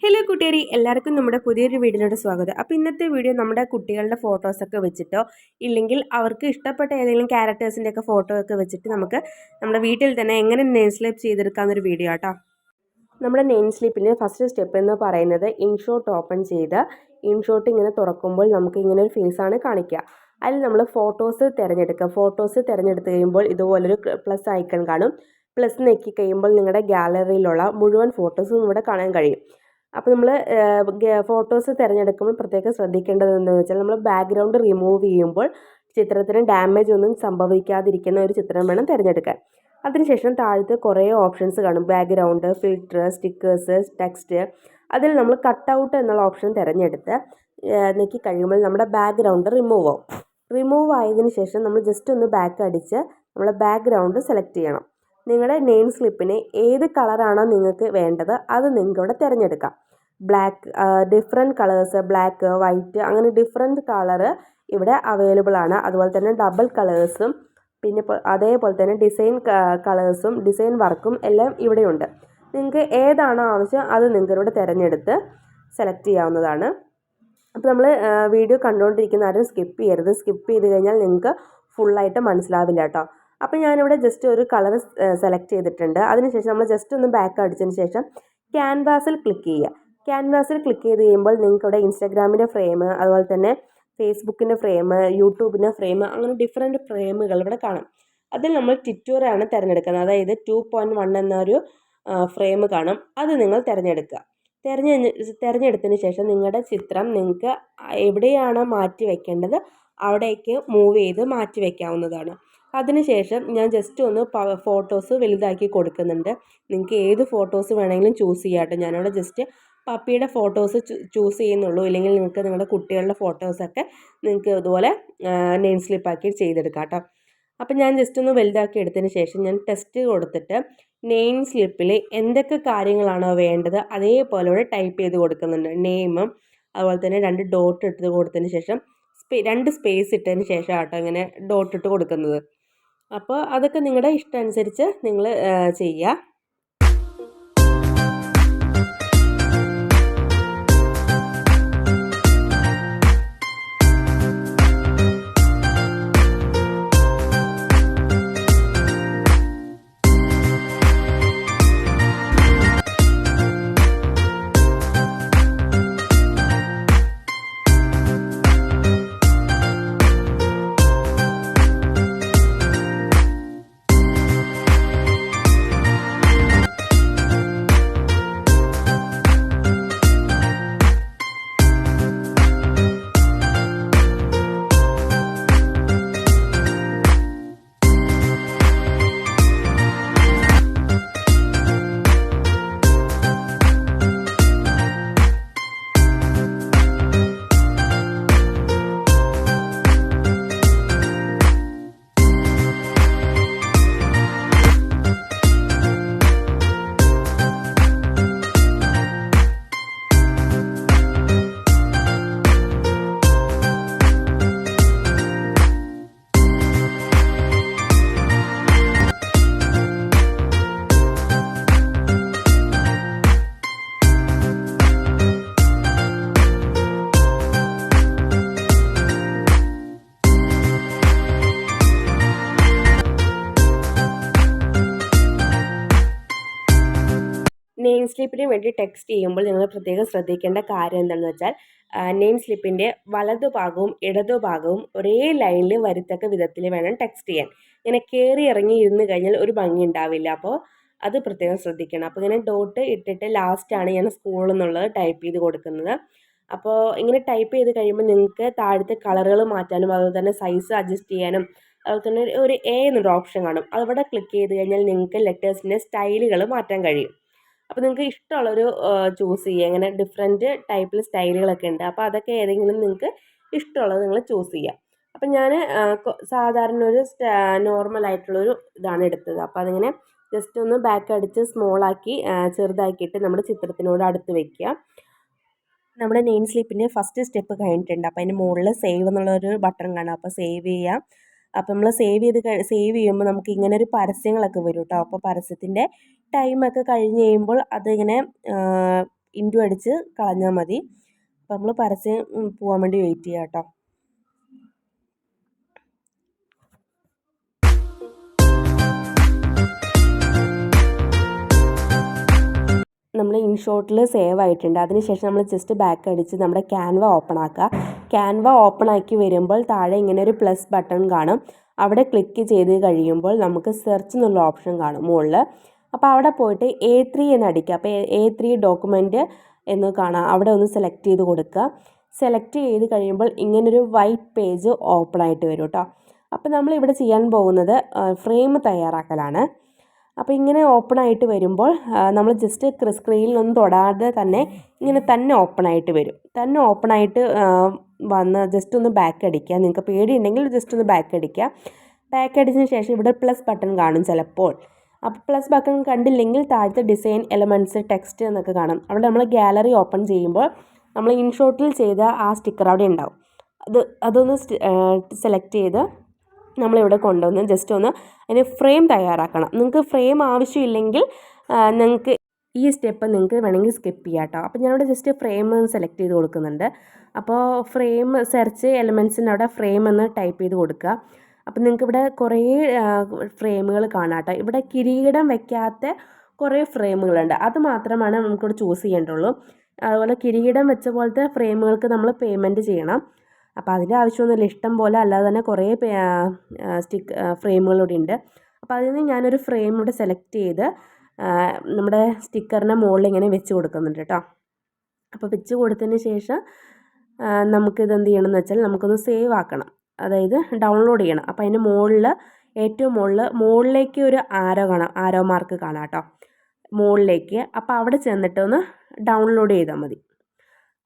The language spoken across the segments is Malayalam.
ഹലോ കൂട്ടുകാരി, എല്ലാവർക്കും നമ്മുടെ പുതിയൊരു വീഡിയോയിലോട്ട് സ്വാഗതം. അപ്പോൾ ഇന്നത്തെ വീഡിയോ നമ്മുടെ കുട്ടികളുടെ ഫോട്ടോസൊക്കെ വെച്ചിട്ടോ ഇല്ലെങ്കിൽ അവർക്ക് ഇഷ്ടപ്പെട്ട ഏതെങ്കിലും ക്യാരക്ടേഴ്സിൻ്റെയൊക്കെ ഫോട്ടോ ഒക്കെ വെച്ചിട്ട് നമുക്ക് നമ്മുടെ വീട്ടിൽ തന്നെ എങ്ങനെ നെയിം സ്ലിപ്പ് ചെയ്തെടുക്കാമെന്നൊരു വീഡിയോ ആട്ടോ. നമ്മുടെ നെയിം സ്ലിപ്പിൻ്റെ ഫസ്റ്റ് സ്റ്റെപ്പ് എന്ന് പറയുന്നത് ഇൻഷോട്ട് ഓപ്പൺ ചെയ്ത് ഇൻഷോട്ട് ഇങ്ങനെ തുറക്കുമ്പോൾ നമുക്ക് ഇങ്ങനെ ഒരു ഫേസാണ് കാണിക്കുക. അതിൽ നമ്മൾ ഫോട്ടോസ് തിരഞ്ഞെടുക്കുക. ഫോട്ടോസ് തിരഞ്ഞെടുത്ത് കഴിയുമ്പോൾ ഇതുപോലൊരു പ്ലസ് ഐക്കൺ കാണും. പ്ലസ് നെക്കി കഴിയുമ്പോൾ നിങ്ങളുടെ ഗാലറിയിലുള്ള മുഴുവൻ ഫോട്ടോസും ഇവിടെ കാണാൻ കഴിയും. അപ്പോൾ നമ്മൾ ഫോട്ടോസ് തിരഞ്ഞെടുക്കുമ്പോൾ പ്രത്യേകം ശ്രദ്ധിക്കേണ്ടത് എന്താണെന്ന് വെച്ചാൽ നമ്മൾ ബാക്ക്ഗ്രൗണ്ട് റിമൂവ് ചെയ്യുമ്പോൾ ചിത്രത്തിന് ഡാമേജ് ഒന്നും സംഭവിക്കാതിരിക്കുന്ന ഒരു ചിത്രം വേണം തിരഞ്ഞെടുക്കാൻ. അതിനുശേഷം താഴത്ത് കുറേ ഓപ്ഷൻസ് കാണും. Background, filter, stickers, text. അതിൽ നമ്മൾ കട്ടൗട്ട് എന്നുള്ള ഓപ്ഷൻ തിരഞ്ഞെടുത്ത് നെക്കി കഴിയുമ്പോൾ നമ്മുടെ ബാക്ക്ഗ്രൗണ്ട് റിമൂവ് ആവും. റിമൂവ് ആയതിനു ശേഷം നമ്മൾ ജസ്റ്റ് ഒന്ന് ബാക്ക് അടിച്ച് നമ്മൾ ബാക്ക്ഗ്രൗണ്ട് സെലക്ട് ചെയ്യണം. നിങ്ങളുടെ നെയിം സ്ലിപ്പിന് ഏത് കളറാണോ നിങ്ങൾക്ക് വേണ്ടത് അത് നിങ്ങൾക്ക് ഇവിടെ തിരഞ്ഞെടുക്കാം. Black, different colours, black, white, അങ്ങനെ ഡിഫറെൻറ്റ് കളറ് ഇവിടെ അവൈലബിൾ ആണ്. അതുപോലെ തന്നെ ഡബിൾ കളേഴ്സും പിന്നെ അതേപോലെ തന്നെ ഡിസൈൻ കളേഴ്സും ഡിസൈൻ വർക്കും എല്ലാം ഇവിടെയുണ്ട്. നിങ്ങൾക്ക് ഏതാണോ ആവശ്യം അത് നിങ്ങൾക്ക് ഇവിടെ തിരഞ്ഞെടുത്ത് സെലക്ട് ചെയ്യാവുന്നതാണ്. അപ്പോൾ നമ്മൾ വീഡിയോ കണ്ടുകൊണ്ടിരിക്കുന്ന ആരും സ്കിപ്പ് ചെയ്യരുത്. സ്കിപ്പ് ചെയ്ത് കഴിഞ്ഞാൽ നിങ്ങൾക്ക് ഫുള്ളായിട്ട് മനസ്സിലാവില്ല കേട്ടോ. അപ്പോൾ ഞാനിവിടെ ജസ്റ്റ് ഒരു കളർ സെലക്ട് ചെയ്തിട്ടുണ്ട്. അതിനുശേഷം നമ്മൾ ജസ്റ്റ് ഒന്ന് ബാക്ക് അടിച്ചതിന് ശേഷം ക്യാൻവാസിൽ ക്ലിക്ക് ചെയ്യുക. ക്യാൻവാസിൽ ക്ലിക്ക് ചെയ്ത് കഴിയുമ്പോൾ നിങ്ങൾക്ക് ഇവിടെ ഇൻസ്റ്റാഗ്രാമിൻ്റെ ഫ്രെയിം, അതുപോലെ തന്നെ ഫേസ്ബുക്കിൻ്റെ ഫ്രെയിം, യൂട്യൂബിൻ്റെ ഫ്രെയിം, അങ്ങനെ ഡിഫറെൻറ്റ് ഫ്രെയിമുകൾ ഇവിടെ കാണാം. അതിൽ നമ്മൾ ടിറ്റോറാണ് തിരഞ്ഞെടുക്കുന്നത്. അതായത് 2.1 എന്നൊരു ഫ്രെയിം കാണും. അത് നിങ്ങൾ തിരഞ്ഞെടുക്കുക. തിരഞ്ഞെടുത്തതിന് ശേഷം നിങ്ങളുടെ ചിത്രം നിങ്ങൾക്ക് എവിടെയാണോ മാറ്റി വയ്ക്കേണ്ടത് അവിടേക്ക് മൂവ് ചെയ്ത് മാറ്റി വയ്ക്കാവുന്നതാണ്. അതിനുശേഷം ഞാൻ ജസ്റ്റ് ഒന്ന് ഫോട്ടോസ് വലുതാക്കി കൊടുക്കുന്നുണ്ട്. നിങ്ങൾക്ക് ഏത് ഫോട്ടോസ് വേണമെങ്കിലും ചൂസ് ചെയ്യാം കേട്ടോ. ഞാനിവിടെ ജസ്റ്റ് പപ്പിയുടെ ഫോട്ടോസ് ചൂസ് ചെയ്യുന്നുള്ളൂ. ഇല്ലെങ്കിൽ നിങ്ങൾക്ക് നിങ്ങളുടെ കുട്ടികളുടെ ഫോട്ടോസൊക്കെ നിങ്ങൾക്ക് ഇതുപോലെ നെയിം സ്ലിപ്പാക്കി ചെയ്തെടുക്കാം കേട്ടോ. അപ്പം ഞാൻ ജസ്റ്റ് ഒന്ന് വലുതാക്കി എടുത്തതിന് ശേഷം ഞാൻ ടെസ്റ്റ് കൊടുത്തിട്ട് നെയിം സ്ലിപ്പിൽ എന്തൊക്കെ കാര്യങ്ങളാണോ വേണ്ടത് അതേപോലെ ഇവിടെ ടൈപ്പ് ചെയ്ത് കൊടുക്കുന്നുണ്ട്. നെയിമും അതുപോലെ തന്നെ 2 ഡോട്ട് ഇട്ട് കൊടുത്തതിന് ശേഷം 2 സ്പേസ് ഇട്ടതിന് ശേഷം കേട്ടോ ഇങ്ങനെ ഡോട്ട് ഇട്ട് കൊടുക്കുന്നത്. അപ്പോൾ അതൊക്കെ നിങ്ങളുടെ ഇഷ്ടം അനുസരിച്ച് നിങ്ങൾ ചെയ്യുക. നെയിം സ്ലിപ്പിന് വേണ്ടി ടെക്സ്റ്റ് ചെയ്യുമ്പോൾ നിങ്ങൾ പ്രത്യേകം ശ്രദ്ധിക്കേണ്ട കാര്യം എന്താണെന്ന് വെച്ചാൽ നെയിം സ്ലിപ്പിൻ്റെ വലതുഭാഗവും ഇടതുഭാഗവും ഒരേ ലൈനിൽ വരത്തക്ക വിധത്തിൽ വേണം ടെക്സ്റ്റ് ചെയ്യാൻ. ഇങ്ങനെ കയറി ഇറങ്ങി ഇരുന്ന് കഴിഞ്ഞാൽ ഒരു ഭംഗി ഉണ്ടാവില്ല. അപ്പോൾ അത് പ്രത്യേകം ശ്രദ്ധിക്കണം. അപ്പോൾ ഇങ്ങനെ ഡോട്ട് ഇട്ടിട്ട് ലാസ്റ്റാണ് ഞാൻ സ്കൂളിൽ നിന്നുള്ളത് ടൈപ്പ് ചെയ്ത് കൊടുക്കുന്നത്. അപ്പോൾ ഇങ്ങനെ ടൈപ്പ് ചെയ്ത് കഴിയുമ്പോൾ നിങ്ങൾക്ക് താഴത്തെ കളറുകൾ മാറ്റാനും അതുപോലെ തന്നെ സൈസ് അഡ്ജസ്റ്റ് ചെയ്യാനും അതുപോലെ തന്നെ ഒരു എ എന്നൊരു ഓപ്ഷൻ കാണും. അവിടെ ക്ലിക്ക് ചെയ്ത് കഴിഞ്ഞാൽ നിങ്ങൾക്ക് ലെറ്റേഴ്സിൻ്റെ സ്റ്റൈലുകൾ മാറ്റാൻ കഴിയും. അപ്പോൾ നിങ്ങൾക്ക് ഇഷ്ടമുള്ളൊരു ചൂസ് ചെയ്യുക. അങ്ങനെ ഡിഫറെൻറ്റ് ടൈപ്പിൽ സ്റ്റൈലുകളൊക്കെ ഉണ്ട്. അപ്പോൾ അതൊക്കെ ഏതെങ്കിലും നിങ്ങൾക്ക് ഇഷ്ടമുള്ളത് നിങ്ങൾ ചൂസ് ചെയ്യുക. അപ്പം ഞാൻ സാധാരണ ഒരു നോർമലായിട്ടുള്ളൊരു ഇതാണ് എടുത്തത്. അപ്പോൾ അതിങ്ങനെ ജസ്റ്റ് ഒന്ന് ബാക്ക് അടിച്ച് സ്മോളാക്കി ചെറുതാക്കിയിട്ട് നമ്മുടെ ചിത്രത്തിനോട് അടുത്ത് വയ്ക്കുക. നമ്മുടെ നെയിം സ്ലിപ്പിൻ്റെ ഫസ്റ്റ് സ്റ്റെപ്പ് കഴിഞ്ഞിട്ടുണ്ട്. അപ്പോൾ അതിന് മുകളിൽ സേവ് എന്നുള്ളൊരു ബട്ടൺ കാണാം. അപ്പോൾ സേവ് ചെയ്യാം. അപ്പോൾ നമ്മൾ സേവ് ചെയ്യുമ്പോൾ നമുക്ക് ഇങ്ങനെ ഒരു പരസ്യങ്ങളൊക്കെ വരും കേട്ടോ. അപ്പോൾ പരസ്യത്തിൻ്റെ ടൈമൊക്കെ കഴിഞ്ഞ് കഴിയുമ്പോൾ അതിങ്ങനെ ഇൻറ്റു അടിച്ച് കളഞ്ഞാൽ മതി. അപ്പോൾ നമ്മൾ പരസ്യം പോകാൻ വേണ്ടി വെയിറ്റ് ചെയ്യാം കേട്ടോ. നമ്മൾ ഇൻഷോട്ടിൽ സേവ് ആയിട്ടുണ്ട്. അതിനുശേഷം നമ്മൾ ജസ്റ്റ് ബാക്ക് അടിച്ച് നമ്മുടെ ക്യാൻവ ഓപ്പൺ ആക്കുക. ക്യാൻവ ഓപ്പൺ ആക്കി വരുമ്പോൾ താഴെ ഇങ്ങനെ ഒരു പ്ലസ് ബട്ടൺ കാണും. അവിടെ ക്ലിക്ക് ചെയ്ത് കഴിയുമ്പോൾ നമുക്ക് സെർച്ച് എന്നുള്ള ഓപ്ഷൻ കാണും മുകളിൽ. അപ്പോൾ അവിടെ പോയിട്ട് A3 എന്ന് അടിക്കുക. അപ്പോൾ A3 ഡോക്യുമെൻറ്റ് എന്ന് കാണാം. അവിടെ ഒന്ന് സെലക്ട് ചെയ്ത് കൊടുക്കുക. സെലക്ട് ചെയ്ത് കഴിയുമ്പോൾ ഇങ്ങനൊരു വൈറ്റ് പേജ് ഓപ്പൺ ആയിട്ട് വരും കേട്ടോ. അപ്പോൾ നമ്മളിവിടെ ചെയ്യാൻ പോകുന്നത് ഫ്രെയിം തയ്യാറാക്കലാണ്. അപ്പോൾ ഇങ്ങനെ ഓപ്പൺ ആയിട്ട് വരുമ്പോൾ നമ്മൾ ജസ്റ്റ് സ്ക്രീനിലൊന്നും തൊടാതെ തന്നെ ഇങ്ങനെ തന്നെ ഓപ്പൺ ആയിട്ട് വരും. തന്നെ ഓപ്പൺ ആയിട്ട് വന്ന് ജസ്റ്റ് ഒന്ന് ബാക്ക് അടിക്കുക. നിങ്ങൾക്ക് പേടിയുണ്ടെങ്കിൽ ജസ്റ്റ് ഒന്ന് ബാക്ക് അടിക്കുക. ബാക്ക് അടിച്ചതിന് ശേഷം ഇവിടെ പ്ലസ് ബട്ടൺ കാണും ചിലപ്പോൾ. അപ്പോൾ പ്ലസ് ബട്ടൺ കണ്ടില്ലെങ്കിൽ താഴത്തെ ഡിസൈൻ എലമെൻറ്റ്സ് ടെക്സ്റ്റ് എന്നൊക്കെ കാണും. അവിടെ നമ്മൾ ഗാലറി ഓപ്പൺ ചെയ്യുമ്പോൾ നമ്മൾ ഇൻഷോട്ടിൽ ചെയ്ത ആ സ്റ്റിക്കർ അവിടെ ഉണ്ടാവും. അതൊന്ന് സെലക്ട് ചെയ്ത് നമ്മളിവിടെ കൊണ്ടുവന്ന് ജസ്റ്റ് ഒന്ന് അതിന് ഫ്രെയിം തയ്യാറാക്കണം. നിങ്ങൾക്ക് ഫ്രെയിം ആവശ്യമില്ലെങ്കിൽ നിങ്ങൾക്ക് ഈ സ്റ്റെപ്പ് നിങ്ങൾക്ക് വേണമെങ്കിൽ സ്കിപ്പ് ചെയ്യാം കേട്ടോ. അപ്പോൾ ഞാനിവിടെ ജസ്റ്റ് ഫ്രെയിം സെലക്ട് ചെയ്ത് കൊടുക്കുന്നുണ്ട്. അപ്പോൾ ഫ്രെയിം സെർച്ച് എലമെൻറ്റ്സിൻ്റെ അവിടെ ഫ്രെയിം എന്ന് ടൈപ്പ് ചെയ്ത് കൊടുക്കുക. അപ്പോൾ നിങ്ങൾക്ക് ഇവിടെ കുറേ ഫ്രെയിമുകൾ കാണാം കേട്ടോ. ഇവിടെ കിരീടം വയ്ക്കാത്ത കുറേ ഫ്രെയിമുകളുണ്ട്. അത് മാത്രമാണ് നമുക്കിവിടെ ചൂസ് ചെയ്യേണ്ടുള്ളൂ. അതുപോലെ കിരീടം വെച്ച പോലത്തെ ഫ്രെയിമുകൾക്ക് നമ്മൾ പേയ്മെൻറ്റ് ചെയ്യണം. അപ്പോൾ അതിൻ്റെ ആവശ്യമൊന്നുമില്ല. ഇഷ്ടം പോലെ അല്ലാതെ തന്നെ കുറേ ഫ്രെയിമുകളിവിടെ ഉണ്ട്. അപ്പോൾ അതിൽ നിന്ന് ഞാനൊരു ഫ്രെയിം ഇവിടെ സെലക്ട് ചെയ്ത് നമ്മുടെ സ്റ്റിക്കറിൻ്റെ മുകളിൽ ഇങ്ങനെ വെച്ച് കൊടുക്കുന്നുണ്ട് കേട്ടോ. അപ്പോൾ വെച്ച് കൊടുത്തതിന് ശേഷം നമുക്കിത് എന്ത് ചെയ്യണമെന്ന് വെച്ചാൽ നമുക്കൊന്ന് സേവ് ആക്കണം. അതായത് ഡൗൺലോഡ് ചെയ്യണം. അപ്പോൾ അതിൻ്റെ മുകളിൽ ഏറ്റവും മുകളിലേക്ക് ഒരു ആരോ കാണാം, ആരോ മാർക്ക് കാണാം കേട്ടോ മുകളിലേക്ക്. അപ്പോൾ അവിടെ ചെന്നിട്ടൊന്ന് ഡൗൺലോഡ് ചെയ്താൽ മതി.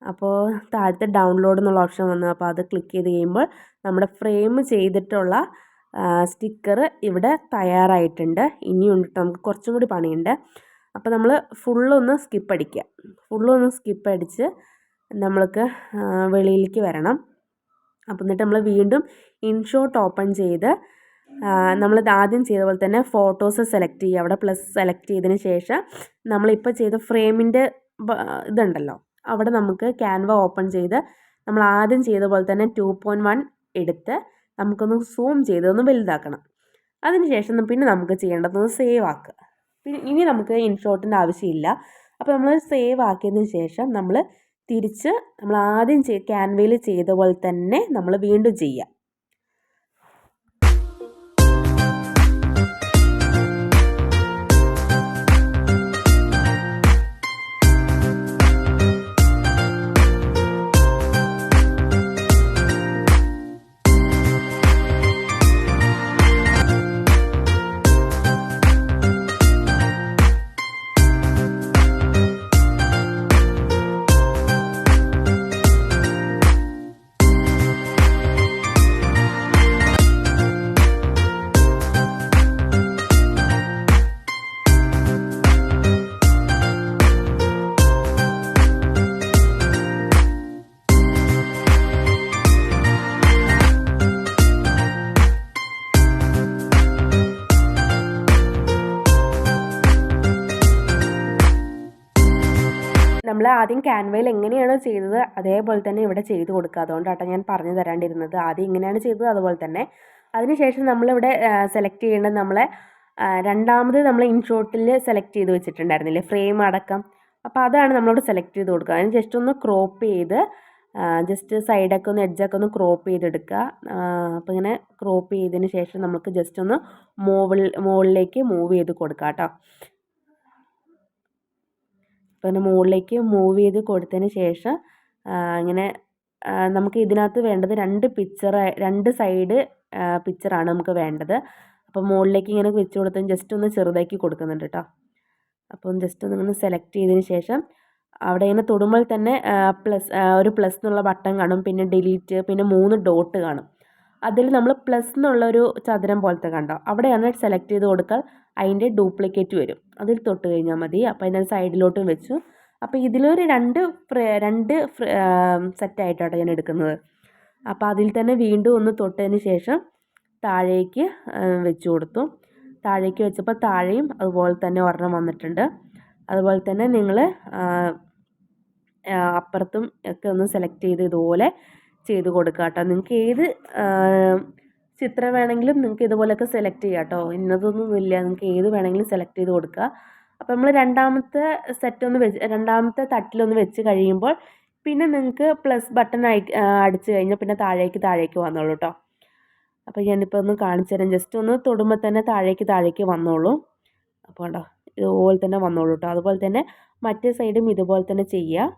അപ്പോൾ താഴത്തെ ഡൗൺലോഡ് എന്നുള്ള ഓപ്ഷൻ വന്നു. അപ്പോൾ അത് ക്ലിക്ക് ചെയ്ത് കഴിയുമ്പോൾ നമ്മുടെ ഫ്രെയിം ചെയ്തിട്ടുള്ള സ്റ്റിക്കർ ഇവിടെ തയ്യാറായിട്ടുണ്ട്. ഇനിയുണ്ട് നമുക്ക് കുറച്ചും കൂടി പണിയുണ്ട്. അപ്പോൾ നമ്മൾ ഫുള്ളൊന്ന് സ്കിപ്പ് അടിച്ച് നമ്മൾക്ക് വെളിയിലേക്ക് വരണം. അപ്പോൾ എന്നിട്ട് നമ്മൾ വീണ്ടും ഇൻഷോട്ട് ഓപ്പൺ ചെയ്ത് നമ്മളിത് ആദ്യം ചെയ്ത പോലെ തന്നെ ഫോട്ടോസ് സെലക്ട് ചെയ്യുക. അവിടെ പ്ലസ് സെലക്ട് ചെയ്തതിന് ശേഷം നമ്മളിപ്പോൾ ചെയ്ത ഫ്രെയിമിൻ്റെ ഇതുണ്ടല്ലോ അവിടെ നമുക്ക് ക്യാൻവ ഓപ്പൺ ചെയ്ത് നമ്മൾ ആദ്യം ചെയ്ത പോലെ തന്നെ 2.1 എടുത്ത് നമുക്കൊന്ന് സൂം ചെയ്ത് ഒന്ന് വലുതാക്കണം. അതിനുശേഷം പിന്നെ നമുക്ക് ചെയ്യേണ്ടതൊന്ന് സേവ് ആക്കുക. പിന്നെ ഇനി നമുക്ക് ഇൻഷോട്ടിൻ്റെ ആവശ്യമില്ല. അപ്പോൾ നമ്മൾ സേവ് ആക്കിയതിന് ശേഷം നമ്മൾ തിരിച്ച് നമ്മൾ ആദ്യം ക്യാൻവയിൽ ചെയ്ത പോലെ തന്നെ നമ്മൾ വീണ്ടും ചെയ്യുക. നമ്മൾ ആദ്യം ക്യാൻവയിൽ എങ്ങനെയാണോ ചെയ്തത് അതേപോലെ തന്നെ ഇവിടെ ചെയ്ത് കൊടുക്കുക. അതുകൊണ്ടാട്ടോ ഞാൻ പറഞ്ഞു തരാണ്ടിരുന്നത്. ആദ്യം ഇങ്ങനെയാണ് ചെയ്തത് അതുപോലെ തന്നെ. അതിനുശേഷം നമ്മളിവിടെ സെലക്ട് ചെയ്യേണ്ടത് നമ്മളെ രണ്ടാമത് നമ്മൾ ഇൻഷോട്ടിൽ സെലക്ട് ചെയ്ത് വെച്ചിട്ടുണ്ടായിരുന്നില്ലേ ഫ്രെയിം അടക്കം. അപ്പോൾ അതാണ് നമ്മളിവിടെ സെലക്ട് ചെയ്ത് കൊടുക്കുക. അതിന് ജസ്റ്റ് ഒന്ന് ക്രോപ്പ് ചെയ്ത് ജസ്റ്റ് സൈഡൊക്കെ ഒന്ന് എഡ്ജൊക്കെ ഒന്ന് ക്രോപ്പ് ചെയ്തെടുക്കുക. അപ്പോൾ ഇങ്ങനെ ക്രോപ്പ് ചെയ്തതിന് ശേഷം നമുക്ക് ജസ്റ്റ് ഒന്ന് മുകളിലേക്ക് മൂവ് ചെയ്ത് കൊടുക്കുക കേട്ടോ. പിന്നെ മുകളിലേക്ക് മൂവ് ചെയ്ത് കൊടുത്തതിന് ശേഷം ഇങ്ങനെ നമുക്ക് ഇതിനകത്ത് വേണ്ടത് രണ്ട് സൈഡ് പിക്ചറാണ് നമുക്ക് വേണ്ടത്. അപ്പോൾ മുകളിലേക്ക് ഇങ്ങനെ വെച്ച് കൊടുത്തതിന് ജസ്റ്റ് ഒന്ന് ചെറുതാക്കി കൊടുക്കുന്നുണ്ട് കേട്ടോ. അപ്പം ജസ്റ്റ് ഒന്നിങ്ങനെ സെലക്ട് ചെയ്തതിന് ശേഷം അവിടെ ഇങ്ങനെ തൊടുമ്പോൾ തന്നെ ഒരു പ്ലസ് എന്നുള്ള ബട്ടൺ കാണും. പിന്നെ ഡിലീറ്റ്, പിന്നെ 3 ഡോട്ട് കാണും. അതിൽ നമ്മൾ പ്ലസ് എന്നുള്ളൊരു ചതുരം പോലത്തെ കണ്ടോ അവിടെയാണ് സെലക്ട് ചെയ്ത് കൊടുക്കുക. അതിൻ്റെ ഡ്യൂപ്ലിക്കേറ്റ് വരും, അതിൽ തൊട്ട് കഴിഞ്ഞാൽ മതി. അപ്പോൾ അതിൻ്റെ സൈഡിലോട്ടും വെച്ചു. അപ്പോൾ ഇതിലൊരു രണ്ട് സെറ്റായിട്ടാണ് ഞാൻ എടുക്കുന്നത്. അപ്പോൾ അതിൽ തന്നെ വീണ്ടും ഒന്ന് തൊട്ടതിന് ശേഷം താഴേക്ക് വെച്ച് കൊടുത്തു. താഴേക്ക് വെച്ചപ്പോൾ താഴെയും അതുപോലെ തന്നെ ഒരെണ്ണം വന്നിട്ടുണ്ട്. അതുപോലെ തന്നെ നിങ്ങൾ അപ്പുറത്തും ഒക്കെ ഒന്ന് സെലക്ട് ചെയ്ത് ഇതുപോലെ ചെയ്ത് കൊടുക്കുക കേട്ടോ. നിങ്ങൾക്ക് ഏത് ചിത്രം വേണമെങ്കിലും നിങ്ങൾക്ക് ഇതുപോലെയൊക്കെ സെലക്ട് ചെയ്യാം കേട്ടോ. ഇന്നതൊന്നുമില്ല, നിങ്ങൾക്ക് ഏത് വേണമെങ്കിലും സെലക്ട് ചെയ്ത് കൊടുക്കുക. അപ്പോൾ നമ്മൾ രണ്ടാമത്തെ രണ്ടാമത്തെ തട്ടിലൊന്ന് വെച്ച് കഴിയുമ്പോൾ പിന്നെ നിങ്ങൾക്ക് പ്ലസ് ബട്ടൺ അടിച്ച് കഴിഞ്ഞാൽ പിന്നെ താഴേക്ക് വന്നോളൂ കേട്ടോ. അപ്പോൾ ഞാനിപ്പോൾ ഒന്ന് കാണിച്ചു തരാം. ജസ്റ്റ് ഒന്ന് തൊടുമ്പോൾ തന്നെ താഴേക്ക് വന്നോളൂ. അപ്പോൾ കേട്ടോ ഇതുപോലെ തന്നെ വന്നോളൂ കേട്ടോ. അതുപോലെ തന്നെ മറ്റേ സൈഡും ഇതുപോലെ തന്നെ ചെയ്യുക.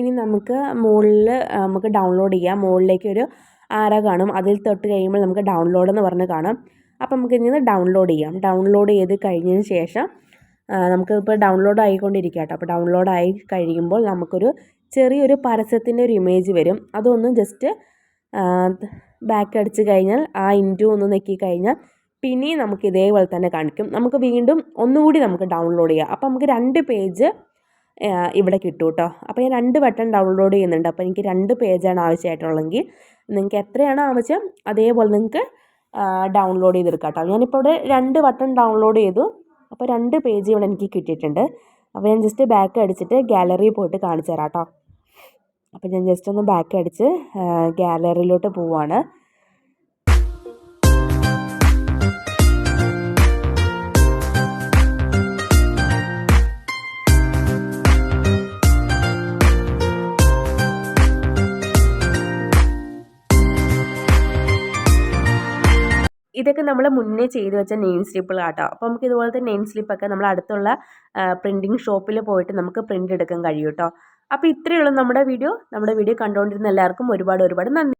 ഇനി നമുക്ക് മുകളിൽ നമുക്ക് ഡൗൺലോഡ് ചെയ്യാം. മുകളിലേക്ക് ഒരു ആര കാണും, അതിൽ തൊട്ട് കഴിയുമ്പോൾ നമുക്ക് ഡൗൺലോഡ് എന്ന് പറഞ്ഞ് കാണാം. അപ്പോൾ നമുക്ക് ഇനി ഡൗൺലോഡ് ചെയ്യാം. ഡൗൺലോഡ് ചെയ്ത് കഴിഞ്ഞതിന് ശേഷം നമുക്കിപ്പോൾ ഡൗൺലോഡ് ആയിക്കൊണ്ടിരിക്കുക കേട്ടോ. അപ്പോൾ ഡൗൺലോഡ് ആയി കഴിയുമ്പോൾ നമുക്കൊരു ചെറിയൊരു പരസ്യത്തിൻ്റെ ഒരു ഇമേജ് വരും. അതൊന്ന് ജസ്റ്റ് ബാക്ക് അടിച്ച് കഴിഞ്ഞാൽ ആ ഇൻറ്റു ഒന്ന് നെക്കി കഴിഞ്ഞാൽ പിന്നെ നമുക്ക് ഇതേപോലെ തന്നെ കാണിക്കും. നമുക്ക് വീണ്ടും ഒന്നുകൂടി നമുക്ക് ഡൗൺലോഡ് ചെയ്യാം. അപ്പോൾ നമുക്ക് 2 പേജ് ഇവിടെ കിട്ടും കേട്ടോ. അപ്പോൾ ഞാൻ 2 വട്ടം ഡൗൺലോഡ് ചെയ്യുന്നുണ്ട്. അപ്പോൾ എനിക്ക് 2 പേജാണ് ആവശ്യമായിട്ടുള്ളതെങ്കിൽ നിങ്ങൾക്ക് എത്രയാണോ ആവശ്യം അതേപോലെ നിങ്ങൾക്ക് ഡൗൺലോഡ് ചെയ്തെടുക്കാം കേട്ടോ. ഞാനിപ്പോൾ ഇവിടെ 2 വട്ടം ഡൗൺലോഡ് ചെയ്തു. അപ്പോൾ 2 പേജ് ഇവിടെ എനിക്ക് കിട്ടിയിട്ടുണ്ട്. അപ്പോൾ ഞാൻ ജസ്റ്റ് ബാക്ക് അടിച്ചിട്ട് ഗാലറിയിൽ പോയിട്ട് കാണിച്ചു തരാം കേട്ടോ. അപ്പോൾ ഞാൻ ജസ്റ്റ് ഒന്ന് ബാക്ക് അടിച്ച് ഗാലറിയിലോട്ട് പോവുകയാണ്. ഇതൊക്കെ നമ്മൾ മുന്നേ ചെയ്ത് വെച്ച നെയിം സ്ലിപ്പുകളാട്ടോ. അപ്പോൾ നമുക്ക് ഇതുപോലത്തെ നെയിം സ്ലിപ്പൊക്കെ നമ്മൾ അടുത്തുള്ള പ്രിൻറ്റിങ് ഷോപ്പിൽ പോയിട്ട് നമുക്ക് പ്രിൻ്റ് എടുക്കാൻ കഴിയും കേട്ടോ. അപ്പോൾ ഇത്രയേ ഉള്ളൂ നമ്മുടെ വീഡിയോ. നമ്മുടെ വീഡിയോ കണ്ടുകൊണ്ടിരുന്ന എല്ലാവർക്കും ഒരുപാട് നന്ദി.